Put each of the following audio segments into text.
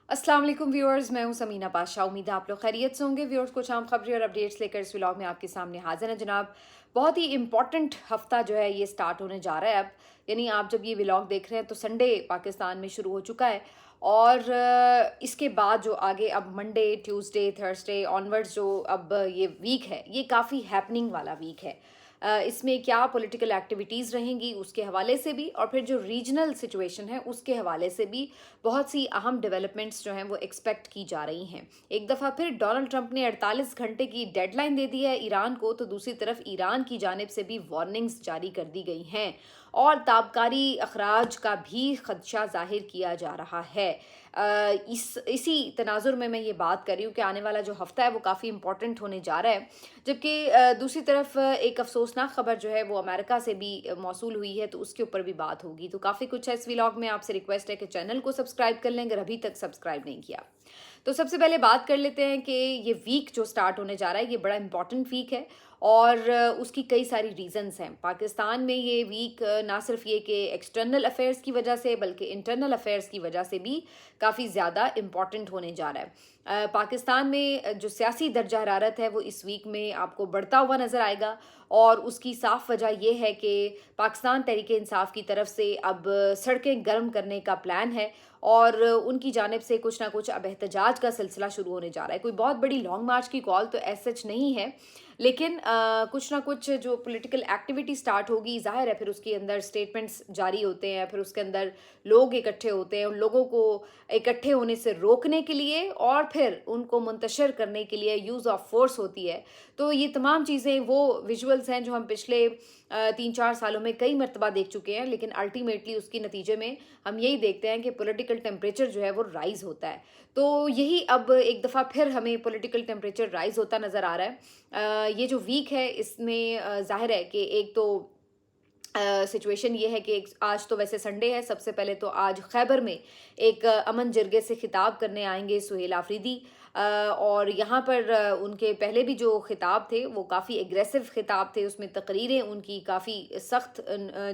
अस्सलाम वालेकुम व्यूअर्स, मैं हूं समीना पाशा। उम्मीद है आप लोग खैरियत से होंगे। व्यूअर्स, कुछ आम खबरें और अपडेट्स लेकर इस व्लॉग में आपके सामने हाजिर है जनाब। बहुत ही इंपॉर्टेंट हफ्ता जो है ये स्टार्ट होने जा रहा है अब, यानी आप जब ये व्लॉग देख रहे हैं तो संडे पाकिस्तान में शुरू हो चुका है। और इसके बाद जो आगे अब मंडे, ट्यूसडे, थर्सडे ऑनवर्ड्स जो अब ये वीक है, ये काफ़ी हैपनिंग वाला वीक है। इसमें क्या पॉलिटिकल एक्टिविटीज़ रहेंगी उसके हवाले से भी, और फिर जो रीजनल सिचुएशन है उसके हवाले से भी बहुत सी अहम डेवलपमेंट्स जो हैं वो एक्सपेक्ट की जा रही हैं। एक दफ़ा फिर डोनाल्ड ट्रंप ने 48 घंटे की डेडलाइन दे दी है ईरान को, तो दूसरी तरफ ईरान की जानिब से भी वार्निंग्स जारी कर दी गई हैं और ताबकारी अखराज का भी खदशा जाहिर किया जा रहा है। इसी तनाजुर में मैं ये बात कर रही हूँ कि आने वाला जो हफ्ता है वो काफ़ी इंपॉर्टेंट होने जा रहा है। जबकि दूसरी तरफ एक अफसोसनाक खबर जो है वो अमेरिका से भी मौसूल हुई है, तो उसके ऊपर भी बात होगी। तो काफ़ी कुछ है इस व्लॉग में। आपसे रिक्वेस्ट है कि चैनल को सब्सक्राइब कर लें अगर अभी तक सब्सक्राइब नहीं किया। तो सबसे पहले बात कर लेते हैं कि ये वीक जो स्टार्ट होने जा रहा है ये बड़ा इंपॉर्टेंट वीक है और उसकी कई सारी रीजंस हैं। पाकिस्तान में ये वीक ना सिर्फ ये कि एक्सटर्नल अफेयर्स की वजह से बल्कि इंटरनल अफेयर्स की वजह से भी काफ़ी ज़्यादा इम्पॉर्टेंट होने जा रहा है। पाकिस्तान में जो सियासी दर्जा हरारत है वो इस वीक में आपको बढ़ता हुआ नज़र आएगा और उसकी साफ वजह यह है कि पाकिस्तान तहरीक इंसाफ की तरफ से अब सड़कें गर्म करने का प्लान है और उनकी जानिब से कुछ ना कुछ अब एहतजाज का सिलसिला शुरू होने जा रहा है। कोई बहुत बड़ी लॉन्ग मार्च की कॉल तो एज सच नहीं है, लेकिन कुछ ना कुछ जो पॉलिटिकल एक्टिविटी स्टार्ट होगी, ज़ाहिर है फिर उसके अंदर स्टेटमेंट्स जारी होते हैं, फिर उसके अंदर लोग इकट्ठे होते हैं। उन लोगों को इकट्ठे होने से रोकने के लिए और फिर उनको मुंतशर करने के लिए यूज़ ऑफ फोर्स होती है। तो ये तमाम चीज़ें वो विजुअल्स हैं जो हम पिछले 3-4 सालों में कई मरतबा देख चुके हैं, लेकिन अल्टीमेटली उसके नतीजे में हम यही देखते हैं कि पॉलिटिकल टेम्परेचर जो है वो राइज़ होता है। तो यही अब एक दफ़ा फिर हमें पॉलिटिकल टेम्परेचर राइज़ होता नज़र आ रहा है। ये जो वीक है इसमें ज़ाहिर है कि एक तो सिचुएशन ये है कि आज तो वैसे संडे है। सबसे पहले तो आज खैबर में एक अमन जरगे से खिताब करने आएंगे सुहेल आफरीदी, और यहाँ पर उनके पहले भी जो खिताब थे वो काफ़ी एग्रेसिव खिताब थे, उसमें तकरीरें उनकी काफ़ी सख्त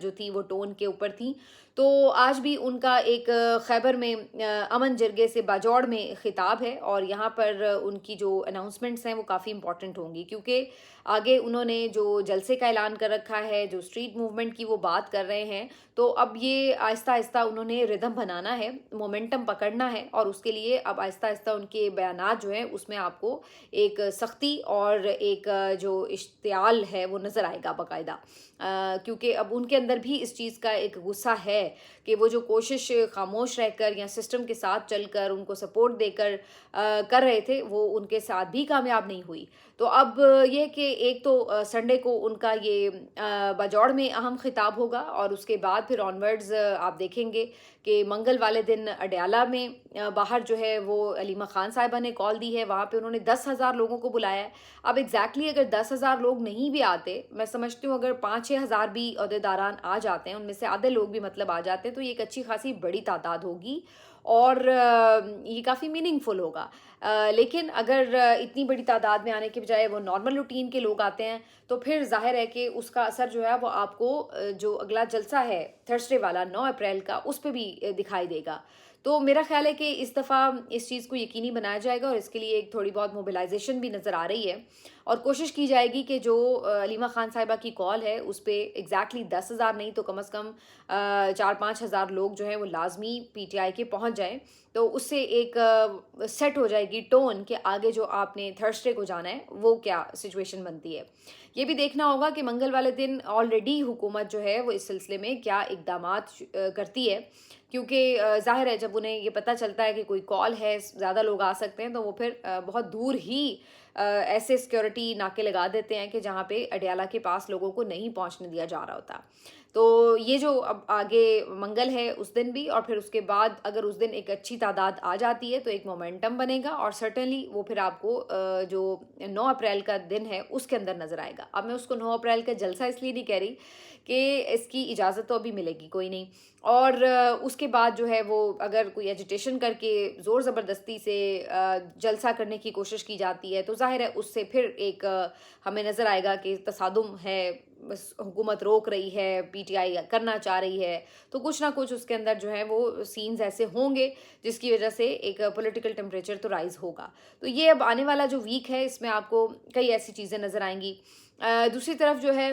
जो थी वो टोन के ऊपर थी। तो आज भी उनका एक खैबर में अमन जरगे से बाजौड़ में खिताब है और यहाँ पर उनकी जो अनाउंसमेंट्स हैं वो काफ़ी इंपॉर्टेंट होंगी, क्योंकि आगे उन्होंने जो जलसे का ऐलान कर रखा है, जो स्ट्रीट मूवमेंट की वो बात कर रहे हैं, तो अब ये आहिस्ता आहिस्ता उन्होंने रिदम बनाना है, मोमेंटम पकड़ना है और उसके लिए अब आहिस्ता आहिस्ता उनके बयानात जो हैं उसमें आपको एक सख्ती और एक जो इश्तियाल है वो नज़र आएगा बाकायदा। क्योंकि अब उनके अंदर भी इस चीज़ का एक गुस्सा है कि वो जो कोशिश खामोश रहकर या सिस्टम के साथ चलकर उनको सपोर्ट देकर कर रहे थे वो उनके साथ भी कामयाब नहीं हुई। तो अब ये कि एक तो संडे को उनका ये बाजौड़ में अहम खिताब होगा और उसके बाद फिर ऑनवर्ड्स आप देखेंगे कि मंगल वाले दिन अडयाला में बाहर जो है वो अलीमा खान साहिबा ने कॉल दी है, वहाँ पे उन्होंने 10,000 लोगों को बुलाया है। अब एग्जैक्टली अगर 10,000 लोग नहीं भी आते, मैं समझती हूँ अगर 5-6 हज़ार भी अहदेदारान आ जाते हैं, उनमें से आधे लोग भी मतलब आ जाते हैं, तो ये एक अच्छी खासी बड़ी तादाद होगी और ये काफ़ी मीनिंगफुल होगा। लेकिन अगर इतनी बड़ी तादाद में आने के बजाय वो नॉर्मल रूटीन के लोग आते हैं तो फिर जाहिर है कि उसका असर जो है वो आपको जो अगला जलसा है थर्सडे वाला 9 अप्रैल का उस पर भी दिखाई देगा। तो मेरा ख्याल है कि इस दफ़ा इस चीज़ को यकीनी बनाया जाएगा और इसके लिए एक थोड़ी बहुत मोबिलाइजेशन भी नज़र आ रही है और कोशिश की जाएगी कि जो अलीमा खान साहिबा की कॉल है उस पर एग्जैक्टली 10,000 नहीं तो कम से कम 4-5 हज़ार लोग जो हैं वो लाजमी पीटीआई के पहुंच जाएं। तो उससे एक सेट हो जाएगी टोन कि आगे जो आपने थर्सडे को जाना है वो क्या सिचुएशन बनती है। ये भी देखना होगा कि मंगल वाले दिन ऑलरेडी हुकूमत जो है वो इस सिलसिले में क्या इकदामात करती है, क्योंकि ज़ाहिर है जब उन्हें ये पता चलता है कि कोई कॉल है, ज़्यादा लोग आ सकते हैं, तो वो फिर बहुत दूर ही ऐसे सिक्योरिटी नाके लगा देते हैं कि जहाँ पे अडयाला के पास लोगों को नहीं पहुँचने दिया जा रहा होता। तो ये जो अब आगे मंगल है उस दिन भी और फिर उसके बाद अगर उस दिन एक अच्छी तादाद आ जाती है तो एक मोमेंटम बनेगा और सर्टेनली वो फिर आपको जो 9 अप्रैल का दिन है उसके अंदर नज़र आएगा। अब मैं उसको 9 अप्रैल का जलसा इसलिए नहीं कह रही कि इसकी इजाज़त तो अभी मिलेगी कोई नहीं, और उसके बाद जो है वो अगर कोई एजिटेशन करके ज़ोर ज़बरदस्ती से जलसा करने की कोशिश की जाती है तो ज़ाहिर है उससे फिर एक हमें नज़र आएगा कि तसादुम है हुकूमत रोक रही है, पीटीआई करना चाह रही है, तो कुछ ना कुछ उसके अंदर जो है वो सीन्स ऐसे होंगे जिसकी वजह से एक पॉलिटिकल टेम्परेचर तो राइज होगा। तो ये अब आने वाला जो वीक है इसमें आपको कई ऐसी चीज़ें नज़र आएंगी। दूसरी तरफ जो है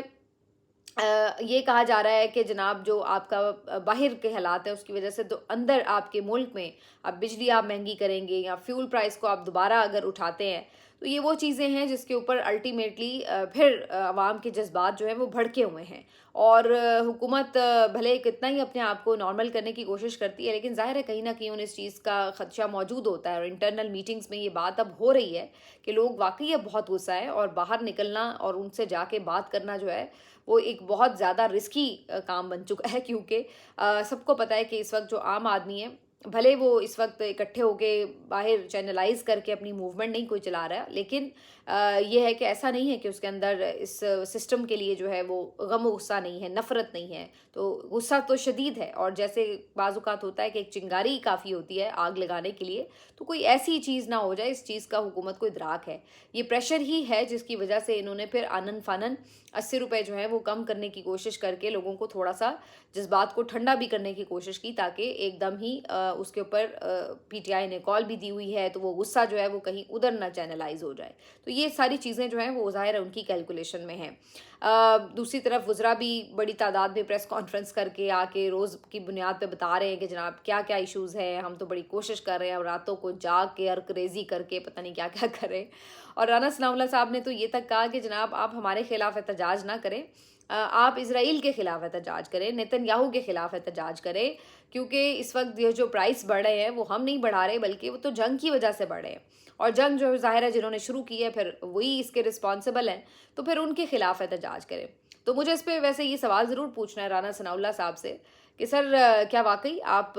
ये कहा जा रहा है कि जनाब जो आपका बाहर के हालात हैं उसकी वजह से तो अंदर आपके मुल्क में अब बिजली आप महंगी करेंगे या फ्यूल प्राइस को आप दोबारा अगर उठाते हैं, तो ये वो चीज़ें हैं जिसके ऊपर अल्टीमेटली फिर आवाम के जज्बात जो हैं वो भड़के हुए हैं। और हुकूमत भले कितना ही अपने आप को नॉर्मल करने की कोशिश करती है, लेकिन ज़ाहिर है कहीं ना कहीं उन्हें इस चीज़ का खदशा मौजूद होता है। और इंटरनल मीटिंग्स में ये बात अब हो रही है कि लोग वाकई अब बहुत गुस्सा है और बाहर निकलना और उनसे जाके बात करना जो है वो एक बहुत ज़्यादा रिस्की काम बन चुका है, क्योंकि सबको पता है कि इस वक्त जो आम आदमी है, भले वो इस वक्त इकट्ठे होके बाहर चैनलाइज करके अपनी मूवमेंट नहीं कोई चला रहा है, लेकिन ये है कि ऐसा नहीं है कि उसके अंदर इस सिस्टम के लिए जो है वो गम गुस्सा नहीं है, नफ़रत नहीं है। तो गुस्सा तो शदीद है, और जैसे बाज़-औक़ात होता है कि एक चिंगारी काफ़ी होती है आग लगाने के लिए, तो कोई ऐसी चीज़ ना हो जाए, इस चीज़ का हुकूमत को इदराक है। ये प्रेशर ही है जिसकी वजह से इन्होंने फिर आनन-फानन 80 रुपए जो है वो कम करने की कोशिश करके लोगों को थोड़ा-सा जज़्बात को ठंडा भी करने की कोशिश की, ताकि एकदम ही उसके ऊपर पीटीआई ने कॉल भी दी हुई है, तो वो गुस्सा जो है वो कहीं उधर ना चैनलाइज़ हो जाए। तो ये सारी चीज़ें जो हैं वो ज़ाहिर है उनकी कैलकुलेशन में हैं। दूसरी तरफ वज़रा भी बड़ी तादाद में प्रेस कॉन्फ्रेंस करके आके रोज़ की बुनियाद पे बता रहे हैं कि जनाब क्या-क्या इश्यूज़ हैं, हम तो बड़ी कोशिश कर रहे हैं और रातों को जाग के अर्क-रेज़ी करके पता नहीं क्या-क्या करें। और राना सनाउल्लाह साहब ने तो ये तक कहा कि जनाब आप हमारे खिलाफ एहतजाज ना करें, आप इज़राइल के खिलाफ एहतजाज करें, नेतन्याहू के खिलाफ एहतजाज करें, क्योंकि इस वक्त ये जो प्राइस बढ़ रहे हैं वो हम नहीं बढ़ा रहे, बल्कि वो तो जंग की वजह से बढ़ रहे हैं। और जंग जो ज़ाहिर है जिन्होंने शुरू की है फिर वही इसके रिस्पॉन्सिबल हैं, तो फिर उनके खिलाफ एहतजाज करें। तो मुझे इस पे वैसे ये सवाल ज़रूर पूछना है राना सनाउल्लाह साहब से कि सर क्या वाकई आप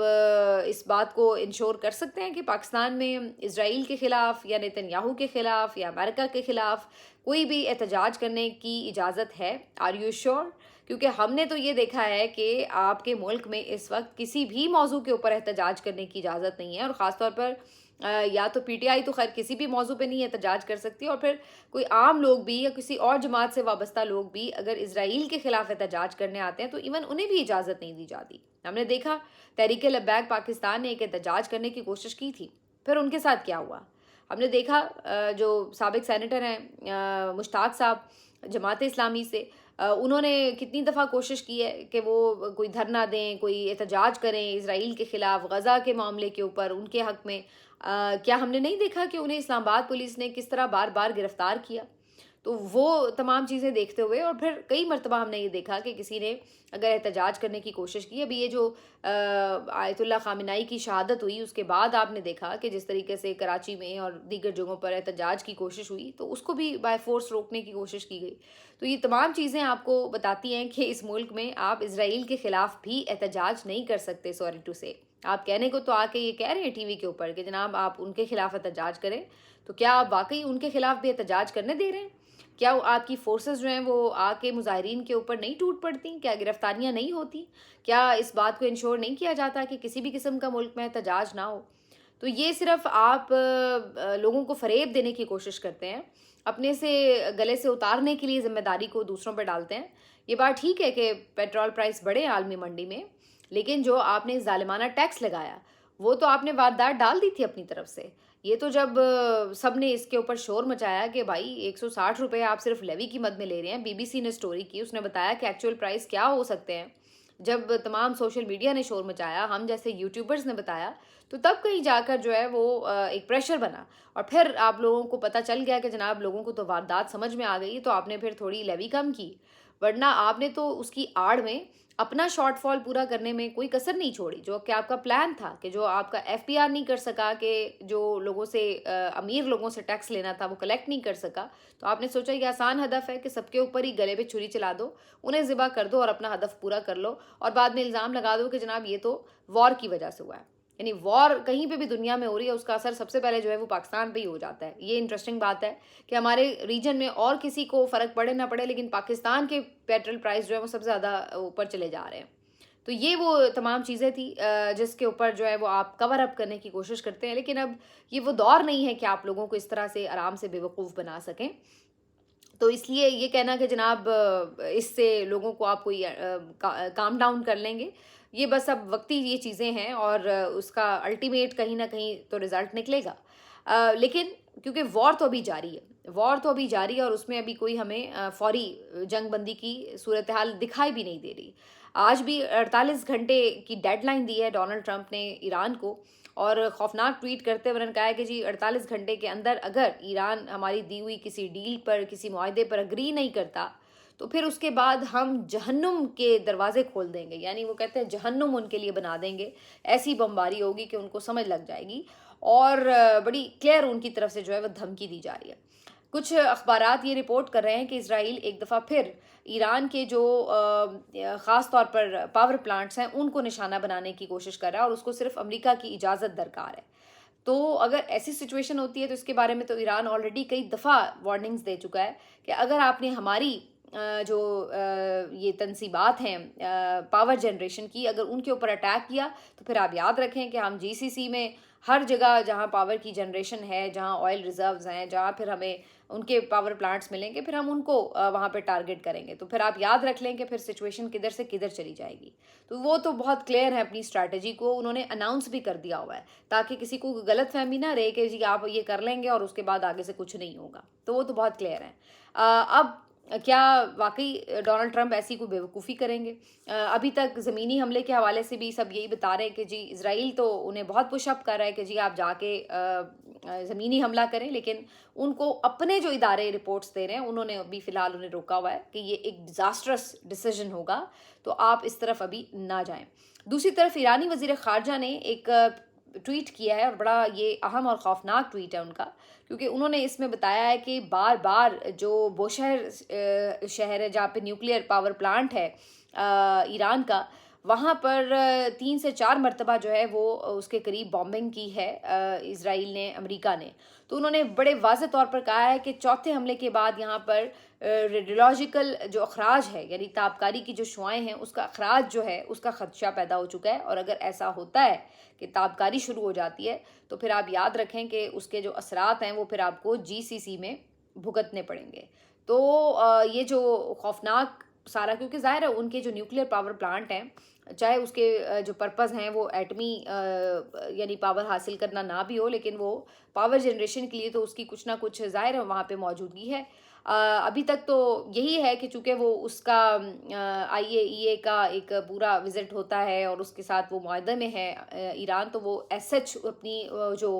इस बात को इंश्योर कर सकते हैं कि पाकिस्तान में इज़राइल के ख़िलाफ़ या नेतन्याहू के ख़िलाफ़ या अमेरिका के ख़िलाफ़ कोई भी एहतजाज करने की इजाज़त है? Are you sure? क्योंकि हमने तो ये देखा है कि आपके मुल्क में इस वक्त किसी भी मौजू के ऊपर एहतजाज करने की इजाज़त नहीं है, और ख़ास तौर पर या तो पीटीआई तो खैर किसी भी मौजू पे नहीं एहतजाज कर सकती, और फिर कोई आम लोग भी या किसी और जमात से वाबस्ता लोग भी अगर इज़राइल के ख़िलाफ़ एहतजाज करने आते हैं तो इवन उन्हें भी इजाज़त नहीं दी जाती। हमने देखा तहरीक-ए-लब्बैक पाकिस्तान ने एक एहतजाज करने की कोशिश की थी, फिर उनके साथ क्या हुआ? हमने देखा जो साबिक सेनेटर हैं मुश्ताक साहब जमात इस्लामी से, उन्होंने कितनी दफ़ा कोशिश की है कि वो कोई धरना दें, कोई एहतजाज करें इज़राइल के ख़िलाफ़, गज़ा के मामले के ऊपर, उनके हक़ में। क्या हमने नहीं देखा कि उन्हें इस्लामाबाद पुलिस ने किस तरह बार बार गिरफ़्तार किया? तो वो तमाम चीज़ें देखते हुए, और फिर कई मरतबा हमने ये देखा कि किसी ने अगर एहतजाज करने की कोशिश की, अभी ये जो आयतुल्लाह ख़ामेनी की शहादत हुई उसके बाद आपने देखा कि जिस तरीके से कराची में और दीगर जगहों पर एहतजाज की कोशिश हुई, तो उसको भी बाय फोर्स रोकने की कोशिश की गई। तो ये तमाम चीज़ें आपको बताती हैं कि इस मुल्क में आप इज़राइल के ख़िलाफ़ भी एहतजाज नहीं कर सकते। सॉरी टू से, आप कहने को तो आके ये कह रहे हैं टीवी के ऊपर कि जनाब आप उनके खिलाफ एहतजाज करें, तो क्या आप वाकई उनके खिलाफ भी एहतजाज करने दे रहे हैं? क्या आपकी फोर्सेस जो हैं वो आके मुजाहिरीन के ऊपर नहीं टूट पड़ती? क्या गिरफ्तारियां नहीं होती? क्या इस बात को इंश्योर नहीं किया जाता कि किसी भी किस्म का मुल्क में एहतजाज ना हो? तो ये सिर्फ आप लोगों को फ़रेब देने की कोशिश करते हैं, अपने से गले से उतारने के लिए ज़िम्मेदारी को दूसरों पर डालते हैं। ये बात ठीक है कि पेट्रोल प्राइस बढ़े आलमी मंडी में, लेकिन जो आपने ज़ालिमाना टैक्स लगाया वो तो आपने वारदात डाल दी थी अपनी तरफ से। ये तो जब सब ने इसके ऊपर शोर मचाया कि भाई 160 रुपए आप सिर्फ लेवी की मद में ले रहे हैं, बीबीसी ने स्टोरी की, उसने बताया कि एक्चुअल प्राइस क्या हो सकते हैं। जब तमाम सोशल मीडिया ने शोर मचाया, हम जैसे यूट्यूबर्स ने बताया, तो तब कहीं जाकर जो है वो एक प्रेशर बना, और फिर आप लोगों को पता चल गया कि जनाब लोगों को तो वारदात समझ में आ गई, तो आपने फिर थोड़ी लेवी कम की। वरना आपने तो उसकी आड़ में अपना शॉर्टफॉल पूरा करने में कोई कसर नहीं छोड़ी। जो कि आपका प्लान था कि जो आपका एफपीआर नहीं कर सका, कि जो लोगों से अमीर लोगों से टैक्स लेना था वो कलेक्ट नहीं कर सका, तो आपने सोचा ये आसान हदफ है कि सबके ऊपर ही गले पे छुरी चला दो, उन्हें ज़िबा कर दो और अपना हदफ पूरा कर लो, और बाद में इल्ज़ाम लगा दो कि जनाब ये तो वॉर की वजह से हुआ है। यानी वॉर कहीं पे भी दुनिया में हो रही है, उसका असर सबसे पहले जो है वो पाकिस्तान पे ही हो जाता है। ये इंटरेस्टिंग बात है कि हमारे रीजन में और किसी को फ़र्क पड़े ना पड़े, लेकिन पाकिस्तान के पेट्रोल प्राइस जो है वो सबसे ज़्यादा ऊपर चले जा रहे हैं। तो ये वो तमाम चीज़ें थी जिसके ऊपर जो है वो आप कवर अप करने की कोशिश करते हैं, लेकिन अब ये वो दौर नहीं है कि आप लोगों को इस तरह से आराम से बेवकूफ़ बना सकें। تو اس لیے یہ کہنا کہ جناب اس سے لوگوں کو آپ کوئی کام ڈاؤن کر لیں گے، یہ بس اب وقتی یہ چیزیں ہیں، اور اس کا الٹیمیٹ کہیں نہ کہیں تو رزلٹ نکلے گا. لیکن کیونکہ وار تو ابھی جاری ہے، اور اس میں ابھی کوئی ہمیں فوری جنگ بندی کی صورتحال دکھائی بھی نہیں دے رہی. آج بھی 48 گھنٹے کی ڈیڈ لائن دی ہے ڈونلڈ ٹرمپ نے ایران کو، اور خوفناک ٹویٹ کرتے ہوئے انہوں نے کہا ہے کہ جی 48 گھنٹے کے اندر اگر ایران ہماری دی ہوئی کسی ڈیل پر، کسی معاہدے پر اگری نہیں کرتا تو پھر اس کے بعد ہم جہنم کے دروازے کھول دیں گے. یعنی وہ کہتے ہیں جہنم ان کے لیے بنا دیں گے، ایسی بمباری ہوگی کہ ان کو سمجھ لگ جائے گی، اور بڑی کلیئر ان کی طرف سے جو ہے وہ دھمکی دی جا رہی ہے. کچھ اخبارات یہ رپورٹ کر رہے ہیں کہ اسرائیل ایک دفعہ پھر ایران کے جو خاص طور پر پاور پلانٹس ہیں ان کو نشانہ بنانے کی کوشش کر رہا ہے، اور اس کو صرف امریکہ کی اجازت درکار ہے. تو اگر ایسی سچویشن ہوتی ہے تو اس کے بارے میں تو ایران آلریڈی کئی دفعہ وارننگز دے چکا ہے کہ اگر آپ نے ہماری جو یہ تنصیبات ہیں پاور جنریشن کی، اگر ان کے اوپر اٹیک کیا تو پھر آپ یاد رکھیں کہ ہم جی سی سی میں ہر جگہ جہاں پاور کی جنریشن ہے، جہاں آئل ریزروز ہیں، جہاں پھر ہمیں ان کے پاور پلانٹس ملیں گے، پھر ہم ان کو وہاں پہ ٹارگٹ کریں گے. تو پھر آپ یاد رکھ لیں کہ پھر سچویشن کدھر سے کدھر چلی جائے گی. تو وہ تو بہت کلیئر ہے، اپنی اسٹریٹجی کو انہوں نے اناؤنس بھی کر دیا ہوا ہے تاکہ کسی کو غلط فہمی نہ رہے کہ جی آپ یہ کر لیں گے اور اس کے بعد آگے سے کچھ نہیں ہوگا. تو وہ تو بہت کلیئر ہے. اب کیا واقعی ڈونلڈ ٹرمپ ایسی کوئی بیوقوفی کریں گے؟ ابھی تک زمینی حملے کے حوالے سے بھی سب یہی بتا رہے ہیں کہ جی اسرائیل تو انہیں بہت پش اپ کر رہا ہے کہ جی آپ جا کے زمینی حملہ کریں، لیکن ان کو اپنے جو ادارے رپورٹس دے رہے ہیں انہوں نے ابھی فی الحال انہیں روکا ہوا ہے کہ یہ ایک ڈیزاسٹرس ڈیسیژن ہوگا، تو آپ اس طرف ابھی نہ جائیں. دوسری طرف ایرانی وزیر خارجہ نے ایک ٹویٹ کیا ہے، اور بڑا یہ اہم اور خوفناک ٹویٹ ہے ان کا، کیونکہ انہوں نے اس میں بتایا ہے کہ بار بار جو بوشہر شہر ہے جہاں پہ نیوکلیئر پاور پلانٹ ہے ایران کا، وہاں پر 3 سے 4 مرتبہ جو ہے وہ اس کے قریب بامبنگ کی ہے اسرائیل نے، امریکہ نے. تو انہوں نے بڑے واضح طور پر کہا ہے کہ چوتھے حملے کے بعد یہاں پر ریڈیولوجیکل جو اخراج ہے، یعنی تابکاری کی جو شعاعیں ہیں اس کا اخراج جو ہے اس کا خدشہ پیدا ہو چکا ہے، اور اگر ایسا ہوتا ہے کہ تابکاری شروع ہو جاتی ہے تو پھر آپ یاد رکھیں کہ اس کے جو اثرات ہیں وہ پھر آپ کو جی سی سی میں بھگتنے پڑیں گے. تو یہ جو خوفناک سارا، کیونکہ ظاہر ہے ان کے جو نیوکلیئر پاور پلانٹ ہیں، چاہے اس کے جو پرپز ہیں وہ ایٹمی یعنی پاور حاصل کرنا نہ بھی ہو، لیکن وہ پاور جنریشن کے لیے تو اس کی کچھ نہ کچھ ظاہر ہے وہاں پہ موجودگی ہے. ابھی تک تو یہی ہے کہ چونکہ وہ اس کا آئی اے ای اے کا ایک پورا وزٹ ہوتا ہے اور اس کے ساتھ وہ معاہدے میں ہے ایران، تو وہ ایس ایچ اپنی جو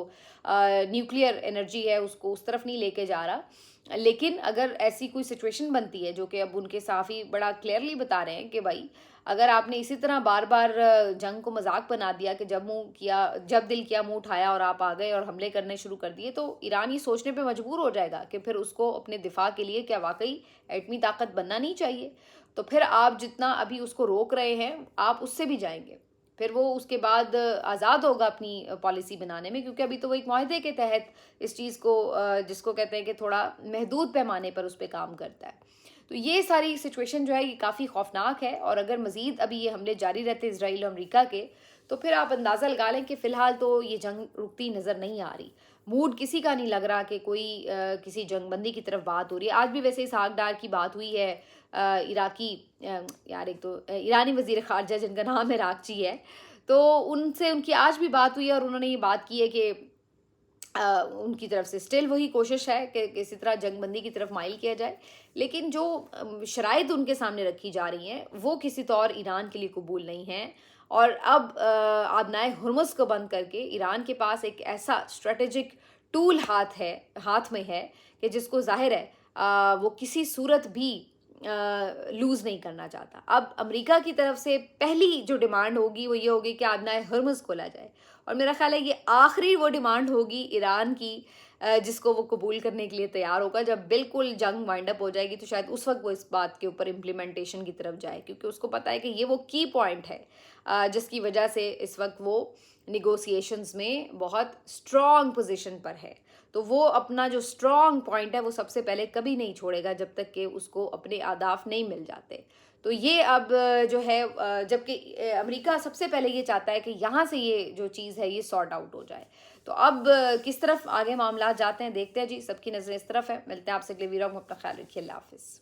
نیوکلیئر انرجی ہے اس کو اس طرف نہیں لے کے جا رہا. لیکن اگر ایسی کوئی سچویشن بنتی ہے، جو کہ اب ان کے صحافی بڑا کلیئرلی بتا رہے ہیں کہ بھائی اگر آپ نے اسی طرح بار بار جنگ کو مذاق بنا دیا کہ جب دل کیا منہ اٹھایا اور آپ آ گئے اور حملے کرنے شروع کر دیے، تو ایران یہ سوچنے پہ مجبور ہو جائے گا کہ پھر اس کو اپنے دفاع کے لیے کیا واقعی ایٹمی طاقت بننا نہیں چاہیے. تو پھر آپ جتنا ابھی اس کو روک رہے ہیں آپ اس سے بھی جائیں گے، پھر وہ اس کے بعد آزاد ہوگا اپنی پالیسی بنانے میں، کیونکہ ابھی تو وہ ایک معاہدے کے تحت اس چیز کو جس کو کہتے ہیں کہ تھوڑا محدود پیمانے پر اس پہ کام کرتا ہے. تو یہ ساری سچویشن جو ہے یہ کافی خوفناک ہے، اور اگر مزید ابھی یہ حملے جاری رہتے اسرائیل اور امریکہ کے، تو پھر آپ اندازہ لگا لیں کہ فی الحال تو یہ جنگ رکتی نظر نہیں آ رہی. موڈ کسی کا نہیں لگ رہا کہ کوئی کسی جنگ بندی کی طرف بات ہو رہی ہے. آج بھی ویسے اسحاق ڈار کی بات ہوئی ہے، ایک تو ایرانی وزیر خارجہ جن کا نام عراقچی ہے، تو ان سے ان کی آج بھی بات ہوئی ہے، اور انہوں نے یہ بات کی ہے کہ ان کی طرف سے سٹل وہی کوشش ہے کہ کسی طرح جنگ بندی کی طرف مائل کیا جائے، لیکن جو شرائط ان کے سامنے رکھی جا رہی ہیں وہ کسی طور ایران کے لیے قبول نہیں ہیں. اور اب آبنائے ہرمز کو بند کر کے ایران کے پاس ایک ایسا اسٹریٹجک ٹول ہاتھ میں ہے کہ جس کو ظاہر ہے وہ کسی صورت بھی لوز نہیں کرنا چاہتا. اب امریکہ کی طرف سے پہلی جو ڈیمانڈ ہوگی وہ یہ ہوگی کہ آبنائے ہرمز کھولا جائے، اور میرا خیال ہے یہ آخری وہ ڈیمانڈ ہوگی ایران کی جس کو وہ قبول کرنے کے لیے تیار ہوگا. جب بالکل جنگ وائنڈ اپ ہو جائے گی تو شاید اس وقت وہ اس بات کے اوپر امپلیمنٹیشن کی طرف جائے، کیونکہ اس کو پتہ ہے کہ یہ وہ کی پوائنٹ ہے جس کی وجہ سے اس وقت وہ نیگوسیشنز میں بہت اسٹرانگ پوزیشن پر ہے. تو وہ اپنا جو اسٹرانگ پوائنٹ ہے وہ سب سے پہلے کبھی نہیں چھوڑے گا جب تک کہ اس کو اپنے اہداف نہیں مل جاتے. تو یہ اب جو ہے جبکہ امریکہ سب سے پہلے یہ چاہتا ہے کہ یہاں سے یہ جو چیز ہے یہ سارٹ آؤٹ ہو جائے. تو اب کس طرف آگے معاملات جاتے ہیں دیکھتے ہیں جی. سب کی نظریں اس طرف ہے. ملتے ہیں آپ سے اگلے ویڈیو میں. اپنا خیال رکھیے. اللہ حافظ.